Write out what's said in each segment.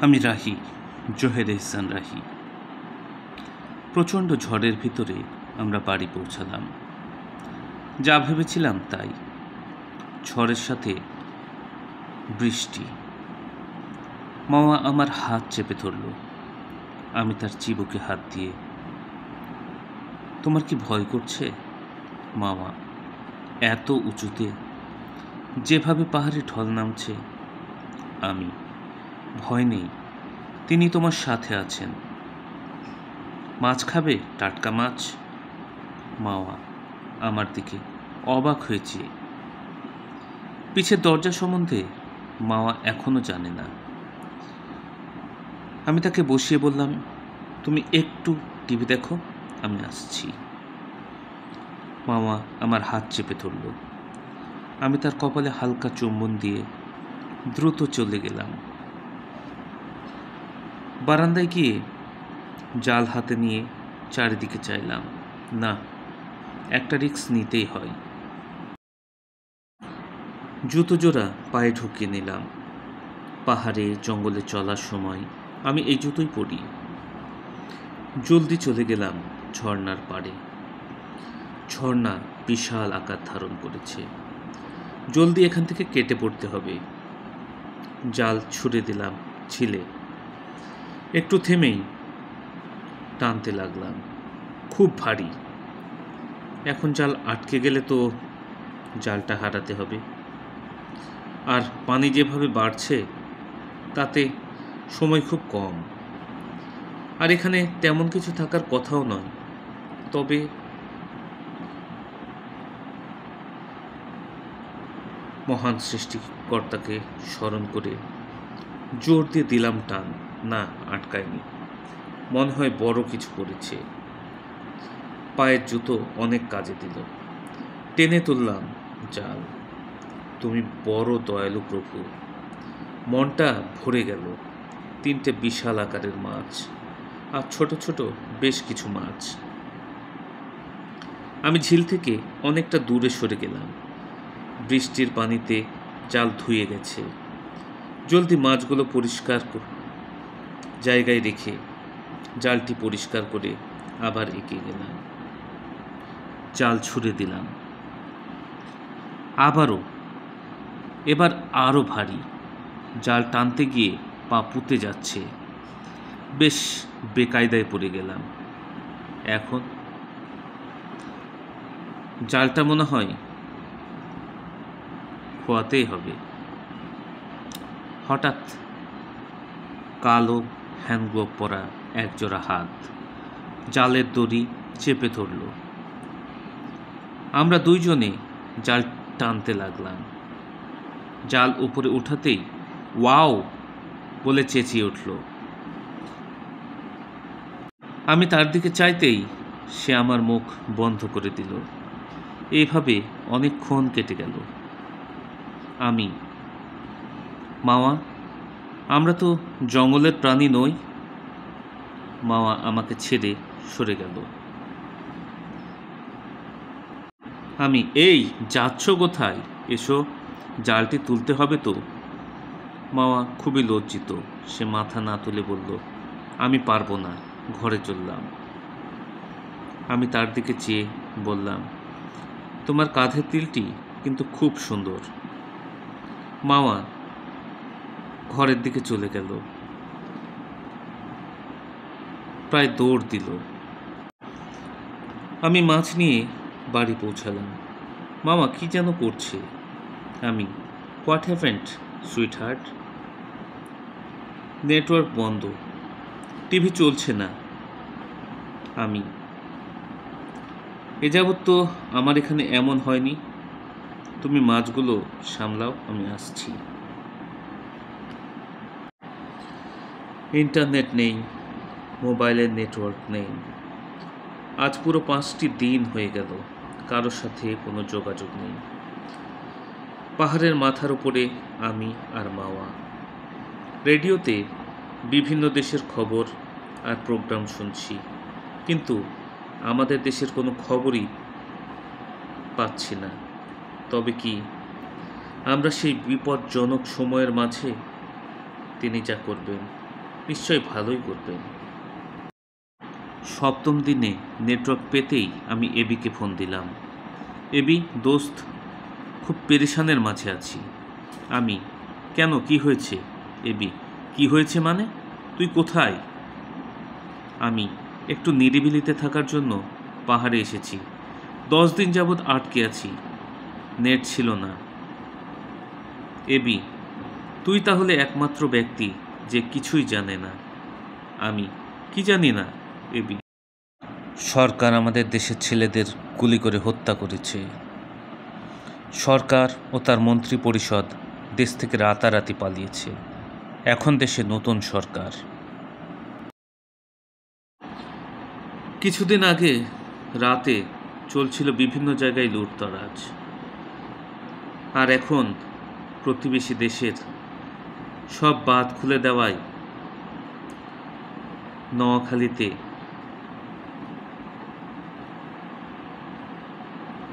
আমি রাহি, জোহের এহসান রাহি। প্রচণ্ড ঝড়ের ভিতরে আমরা বাড়ি পৌঁছালাম। যা ভেবেছিলাম তাই, ঝড়ের সাথে বৃষ্টি। মামা আমার হাত চেপে ধরল। আমি তার চিবুকে হাত দিয়ে, তোমার কি ভয় করছে? মামা, এত উঁচুতে, যেভাবে পাহাড়ে ঢল নামছে। আমি, ভয় নেই, তিনি তোমার সাথে আছেন। মাছ খাবে? টাটকা মাছ। মাওয়া আমার দিকে অবাক হয়েছে। পিছের দরজা সম্বন্ধে মাওয়া এখনো জানে না। আমি তাকে বসিয়ে বললাম, তুমি একটু টিভি দেখো, আমি আসছি। মাওয়া আমার হাত চেপে ধরল। আমি তার কপালে হালকা চুম্বন দিয়ে দ্রুত চলে গেলাম। বারান্দায় গিয়ে জাল হাতে নিয়ে চারিদিকে চাইলাম। না, একটা রিস্ক নিতেই হয়। জুতো জোড়া পায়ে ঢুকিয়ে নিলাম। পাহাড়ে জঙ্গলে চলার সময় আমি এই জুতোই পরি। জলদি চলে গেলাম ঝর্ণার পাড়ে। ঝর্ণা বিশাল আকার ধারণ করেছে। জলদি এখান থেকে কেটে পড়তে হবে। জাল ছুঁড়ে দিলাম ছিলে। একটু থেমেই টানতে লাগলাম। খুব ভারী। এখন জাল আটকে গেলে তো জালটা হারাতে হবে। আর পানি যেভাবে বাড়ছে তাতে সময় খুব কম। আর এখানে তেমন কিছু থাকার কথাও নয়। তবে মহান সৃষ্টিকর্তাকে স্মরণ করে জোর দিয়ে দিলাম টান। না, আটকায়নি। মনে হয় বড় কিছু পড়েছে। পায়ের জুতো অনেক কাজে দিল। টেনে তুললাম জাল। তুমি বড় দয়ালু প্রভু। মনটা ভরে গেল। 3টে বিশাল আকারের মাছ আর ছোট ছোট বেশ কিছু মাছ। আমি ঝিল থেকে অনেকটা দূরে সরে গেলাম। বৃষ্টির পানিতে জাল ধুয়ে গেছে। জলদি মাছগুলো পরিষ্কার জায়গায় রেখে জালটি পরিষ্কার করে আবার এগিয়ে গেলাম। জাল ছুঁড়ে দিলাম। আবারও, এবার আরও ভারী। জাল টানতে গিয়ে পা পুঁতে যাচ্ছে। বেশ বেকায়দায় পড়ে গেলাম। এখন জালটা মনে হয় খোয়াতেই হবে। হঠাৎ কালো হ্যান্ডগ্লোভ পরা একজোড়া হাত জালের দড়ি চেপে ধরল। আমরা দুইজনে জাল টানতে লাগলাম। জাল উপরে উঠাতেই ওয়াও বলে চেঁচিয়ে উঠল। আমি তার দিকে চাইতেই সে আমার মুখ বন্ধ করে দিল। এইভাবে অনেকক্ষণ কেটে গেল। আমি, মাওয়া, আমরা তো জঙ্গলের প্রাণী নই। মাওয়া আমাকে ছেড়ে সরে গেল। আমি, এই যাচ্ছ কোথায়? এসো, জালটি তুলতে হবে তো। মাওয়া খুবই লজ্জিত। সে মাথা না তুলে বলল, আমি পারবো না। ঘরে চললাম। আমি তার দিকে চেয়ে বললাম, তোমার কাঁধের তিলটি কিন্তু খুব সুন্দর। মাওয়া ঘরের দিকে চলে গেল। প্রায় দৌড় দিল। আমি মাছ নিয়ে বাড়ি পৌঁছালাম। মামা কি যেন করছে। আমি, what happened sweet heart? Network বন্ধ, টিভি চলছে না। আমি, এ যাবৎ তো আমার এখানে এমন হয়নি। তুমি মাছগুলো সামলাও, আমি আসছি। ইন্টারনেট নেই, মোবাইলের নেটওয়ার্ক নেই। আজ পুরো 5টি দিন হয়ে গেল, কারোর সাথে কোনো যোগাযোগ নেই। পাহাড়ের মাথার উপরে আমি আর মাওয়া। রেডিওতে বিভিন্ন দেশের খবর আর প্রোগ্রাম শুনছি, কিন্তু আমাদের দেশের কোনো খবরই পাচ্ছি না। তবে কি আমরা সেই বিপজ্জনক সময়ের মাঝে তিনি যা করবেন নিশ্চয়ই ভালোই করবেন। সপ্তম দিনে নেটওয়ার্ক পেতেই আমি এবিকে ফোন দিলাম। এবি, দোস্ত, খুব পেরেশানের মাঝে আছি আমি। কেন, কি হয়েছে? এবি, কি হয়েছে মানে? তুই কোথায়? আমি, একটু নিরিবিলিতে থাকার জন্য পাহাড়ে এসেছি। 10 দিন যাবৎ আটকে আছি, নেট ছিল না। এবি, তুই তাহলে একমাত্র ব্যক্তি যে কিছুই জানে না। আমি, কি জানি না? এবি, সরকার আমাদের দেশের ছেলেদের গুলি করে হত্যা করেছে। সরকার ও তার মন্ত্রী পরিষদ দেশ থেকে রাতারাতি পালিয়েছে। এখন দেশে নতুন সরকার। কিছুদিন আগে রাতে চলছিল বিভিন্ন জায়গায় লুটতরাজ, আর এখন প্রতিবেশী দেশের সব বাঁধ খুলে দেওয়ায় নোয়াখালীতে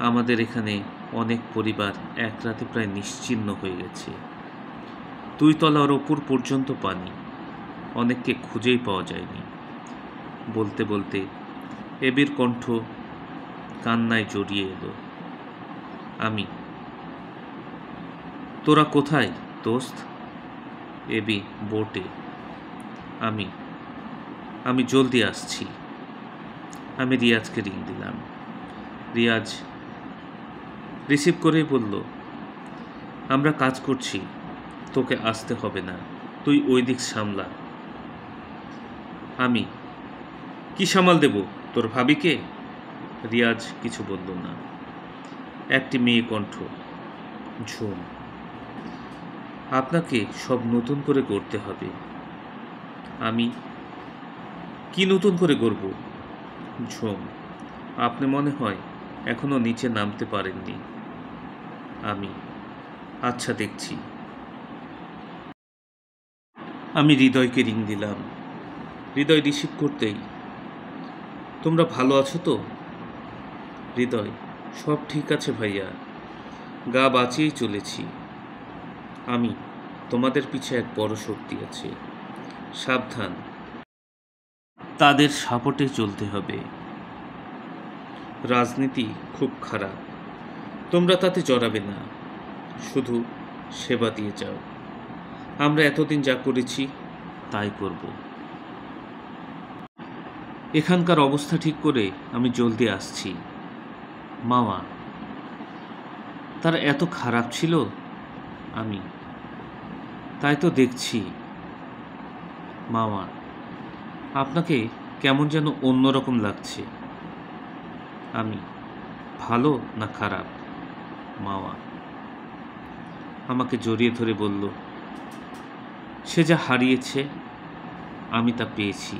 আমাদের এখানে অনেক পরিবার এক রাতে প্রায় নিশ্চিহ্ন হয়ে গেছে। 2 তলার ওপর পর্যন্ত পানি, অনেককে খুঁজেই পাওয়া যায়নি। বলতে বলতে এবির কণ্ঠ কান্নায় জড়িয়ে এলো। আমি, তোরা কোথায় দোস্ত? এবি, বোটে। আমি জলদি আসছি। আমি রিয়াজকে রিং দিলাম। রিয়াজ রিসিভ করেই বলল, আমরা কাজ করছি, তোকে আসতে হবে না, তুই ওই দিক সামলা। আমি, কি সামাল দেব, তোর ভাবিকে? রিয়াজ কিছু বলল না। একটি মেয়ে কণ্ঠ, ঝুম, আপনাকে সব নতুন করে গড়তে হবে। আমি, কি নতুন করে গড়ব? ঝুম, আপনি মনে হয় এখনো নিচে নামতে পারেননি। আমি, আচ্ছা দেখছি। আমি হৃদয়কে রিং দিলাম। হৃদয় রিসিভ করতেই, তোমরা ভালো আছো তো? হৃদয়, সব ঠিক আছে ভাইয়া, গা বাঁচিয়েই চলেছি। আমি, তোমাদের পিছে এক বড় শক্তি আছে, সাবধান, তাদের সাপোর্টে চলতে হবে। রাজনীতি খুব খারাপ, তোমরা তাতে জড়াবে না, শুধু সেবা দিয়ে যাও। আমরা এতদিন যা করেছি তাই করব। এখানকার অবস্থা ঠিক করে আমি জলদি আসছি। মামা, তারা এত খারাপ ছিল? আমি, তাই তো দেখছি। মামা, আপনাকে কেমন যেন অন্যরকম লাগছে। আমি, ভালো না খারাপ? মামা আমাকে জড়িয়ে ধরে বলল, সে যা হারিয়েছে আমি তা পেয়েছি।